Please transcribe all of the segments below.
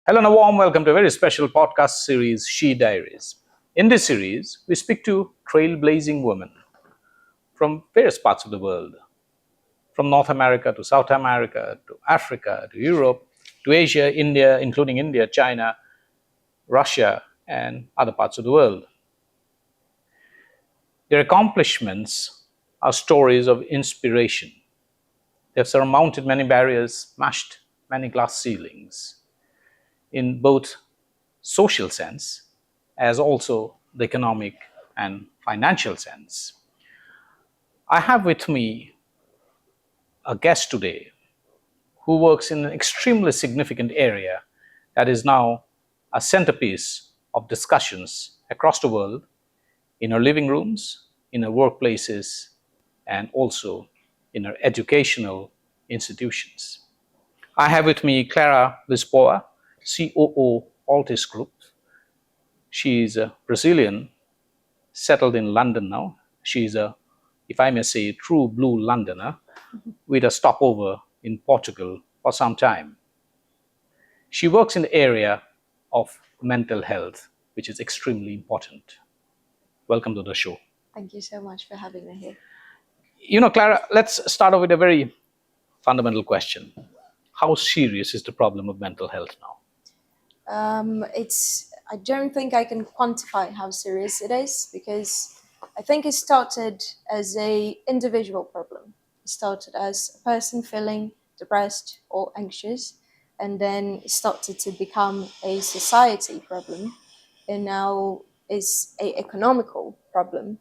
Hello and a warm welcome to a very special podcast series, SheDiaries. In this series, we speak to trailblazing women from various parts of the world, from North America to South America to Africa to Europe to Asia, India, including India, China, Russia, and other parts of the world. Their accomplishments are stories of inspiration. They have surmounted many barriers, smashed many glass ceilings in both social sense as also the economic and financial sense. I have with me a guest today who works in an extremely significant area that is now a centerpiece of discussions across the world, in our living rooms, in our workplaces, and also in our educational institutions. I have with me Clara Lisboa, COO Altis Group. She is a Brazilian, settled in London now. She is a, if I may say, true blue Londoner with a stopover in Portugal for some time. She works in the area of mental health, which is extremely important. Welcome to the show. Thank you so much for having me here. You know, Clara, let's start off with a very fundamental question. How serious is the problem of mental health now? I don't think I can quantify how serious it is because I think it started as an individual problem. It started as a person feeling depressed or anxious, and then it started to become a society problem, and now is an economical problem.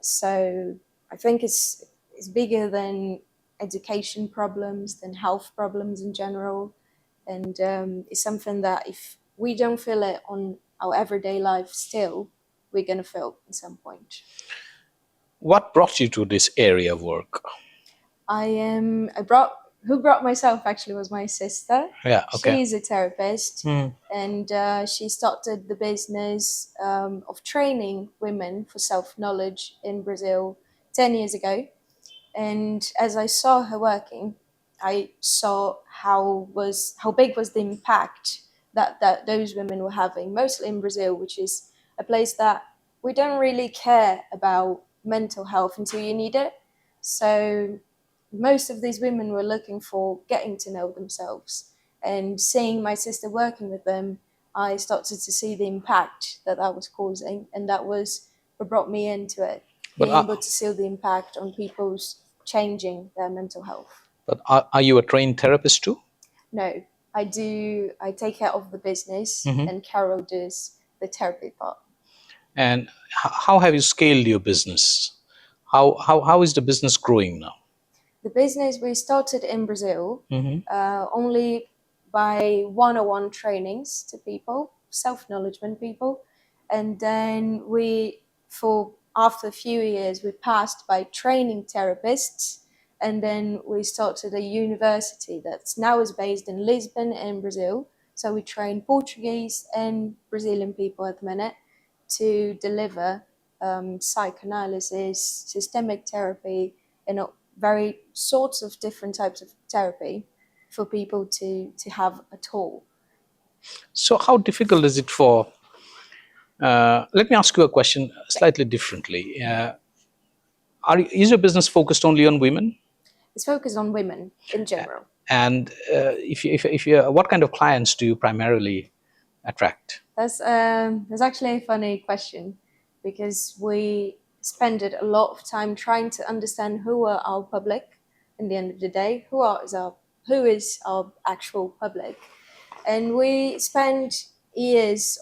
So I think it's bigger than education problems, than health problems in general, and it's something that if we don't feel it on our everyday life still, we're going to feel at some point. What brought you to this area of work? Who brought myself actually was my sister. Yeah, okay. She's a therapist, and she started the business of training women for self-knowledge in Brazil 10 years ago. And as I saw her working, I saw how big was the impact that those women were having, mostly in Brazil, which is a place that we don't really care about mental health until you need it. So most of these women were looking for getting to know themselves, and seeing my sister working with them, I started to see the impact that was causing, and that was what brought me into it, being able to see the impact on people's changing their mental health. But are you a trained therapist too? No, I take care of the business, and Carol does the therapy part. And how have you scaled your business? How is the business growing now? The business we started in Brazil only by one-on-one trainings to people, self-knowledgement people. And then after a few years, we passed by training therapists. And then we started a university that's now is based in Lisbon in Brazil. So we train Portuguese and Brazilian people at the minute to deliver psychoanalysis, systemic therapy, and very sorts of different types of therapy for people to have at all. So how difficult is it for, let me ask you a question slightly differently. Is your business focused only on women? It's focused on women in general. And what kind of clients do you primarily attract? That's actually a funny question, because we spend a lot of time trying to understand who are our public. In the end of the day, who is our actual public, and we spend years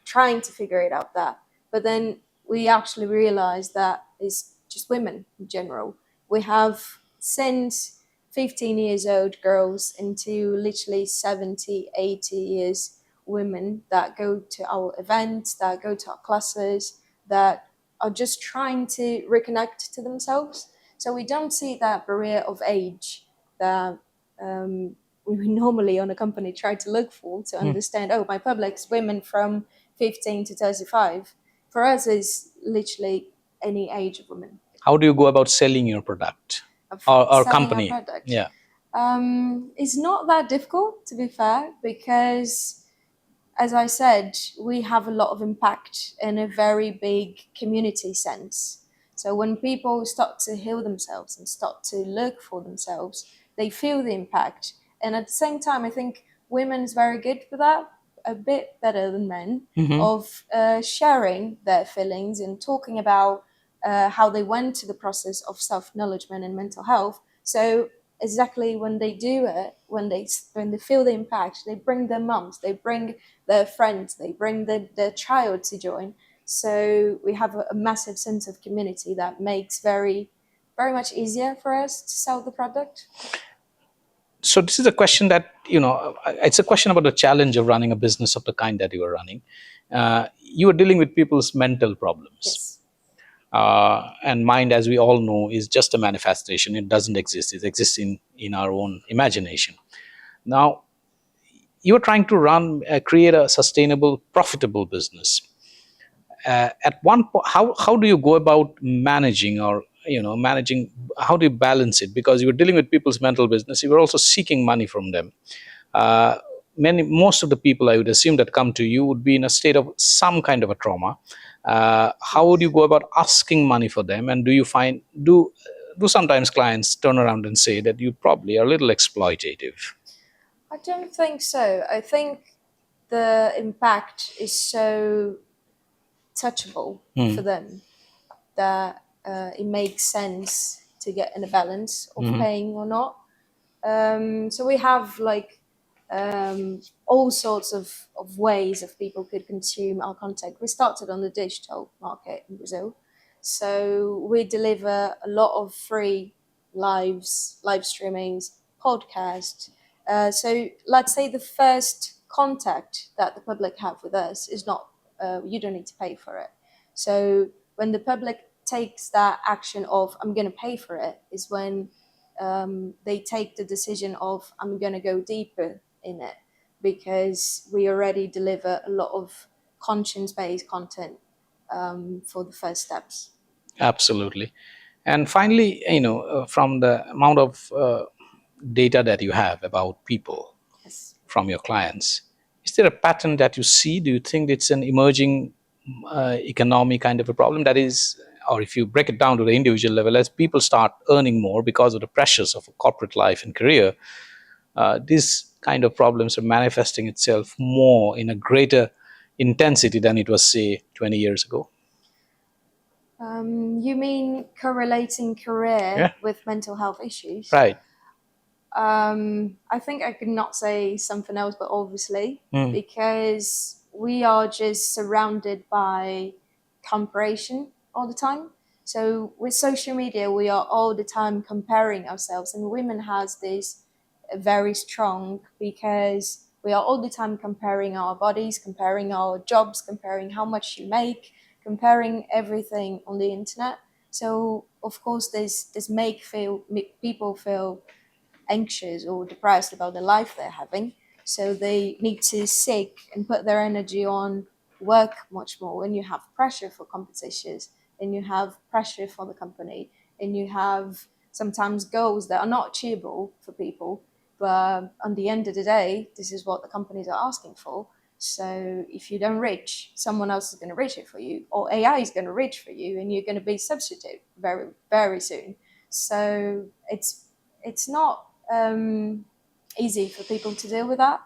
trying to figure it out. But then we actually realize that it's just women in general. We have since 15 years old girls into literally 70, 80 years women that go to our events, that go to our classes, that are just trying to reconnect to themselves. So we don't see that barrier of age that we normally on a company try to look for to understand, my public's women from 15 to 35. For us, is literally any age of women. How do you go about selling your product or company? Yeah. It's not that difficult, to be fair, because as I said, we have a lot of impact in a very big community sense. So when people start to heal themselves and start to look for themselves, they feel the impact. And at the same time, I think women's very good for that, a bit better than men, of sharing their feelings and talking about how they went to the process of self-acknowledgement and mental health. So exactly when they do it, when they feel the impact, they bring their mums, they bring their friends, they bring their child to join. So we have a massive sense of community that makes very much easier for us to sell the product. So this is a question that, it's a question about the challenge of running a business of the kind that you are running. You are dealing with people's mental problems. Yes. And mind, as we all know, is just a manifestation. It doesn't exist. It exists in our own imagination. Now, you're trying to create a sustainable, profitable business. At one point, how do you go about managing, or managing? How do you balance it? Because you're dealing with people's mental business. You are also seeking money from them. Uh, most of the people, I would assume, that come to you would be in a state of some kind of a trauma. How would you go about asking money for them? And do sometimes clients turn around and say that you probably are a little exploitative? I don't think so. I think the impact is so touchable for them that it makes sense to get in a balance of paying or not. So we have all sorts of ways of people could consume our content. We started on the digital market in Brazil. So we deliver a lot of free live streamings, podcasts. So let's say the first contact that the public have with us is not, you don't need to pay for it. So when the public takes that action of, I'm going to pay for it, is when they take the decision of, I'm going to go deeper in it, because we already deliver a lot of conscience-based content for the first steps. Absolutely. And finally, from the amount of data that you have about people, Yes. from your clients, is there a pattern that you see? Do you think it's an emerging economic kind of a problem that is, or if you break it down to the individual level, as people start earning more because of the pressures of a corporate life and career, these kind of problems are manifesting itself more in a greater intensity than it was, say, 20 years ago? You mean correlating career with mental health issues? Right. I think I could not say something else, but obviously, because we are just surrounded by comparison all the time. So with social media, we are all the time comparing ourselves, and women has this very strong, because we are all the time comparing our bodies, comparing our jobs, comparing how much you make, comparing everything on the internet. So of course, this make people feel anxious or depressed about the life they're having. So they need to seek and put their energy on work much more. When you have pressure for competitions, and you have pressure for the company, and you have sometimes goals that are not achievable for people, but on the end of the day, this is what the companies are asking for. So if you don't reach, someone else is going to reach it for you, or AI is going to reach for you, and you're going to be substitute very, very soon. So it's not easy for people to deal with that.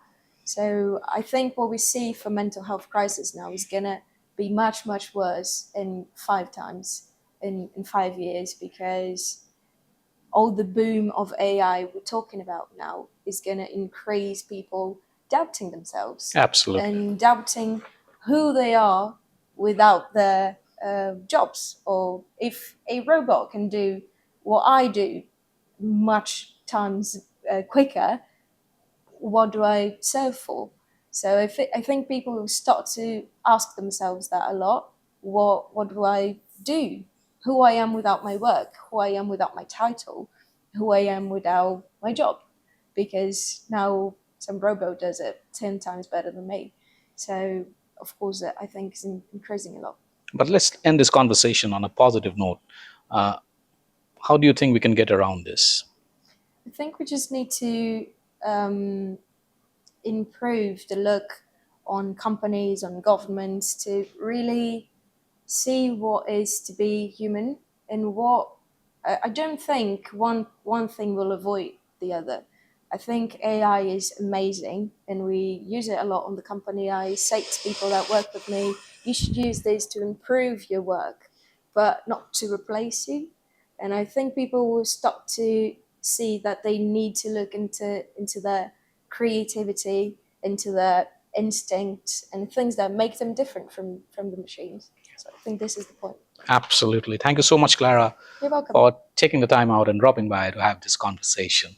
So I think what we see for mental health crisis now is going to be much, much worse in 5 times, in 5 years, because all the boom of AI we're talking about now is going to increase people doubting themselves. Absolutely. And doubting who they are without their jobs. Or if a robot can do what I do much times quicker, what do I serve for? So I think people will start to ask themselves that a lot. What do I do? Who I am without my work? Who I am without my title? Who I am without my job? Because now some robot does it 10 times better than me. So of course, I think it's increasing a lot. But let's end this conversation on a positive note. How do you think we can get around this? I think we just need to improve the look on companies, on governments to really see what is to be human and what I don't think one thing will avoid the other. I think AI is amazing and we use it a lot on the company. I say to people that work with me, you should use this to improve your work, but not to replace you. And I think people will start to see that they need to look into their creativity, into their instincts and things that make them different from the machines. So I think this is the point. Absolutely. Thank you so much, Clara, You're welcome. for taking the time out and dropping by to have this conversation.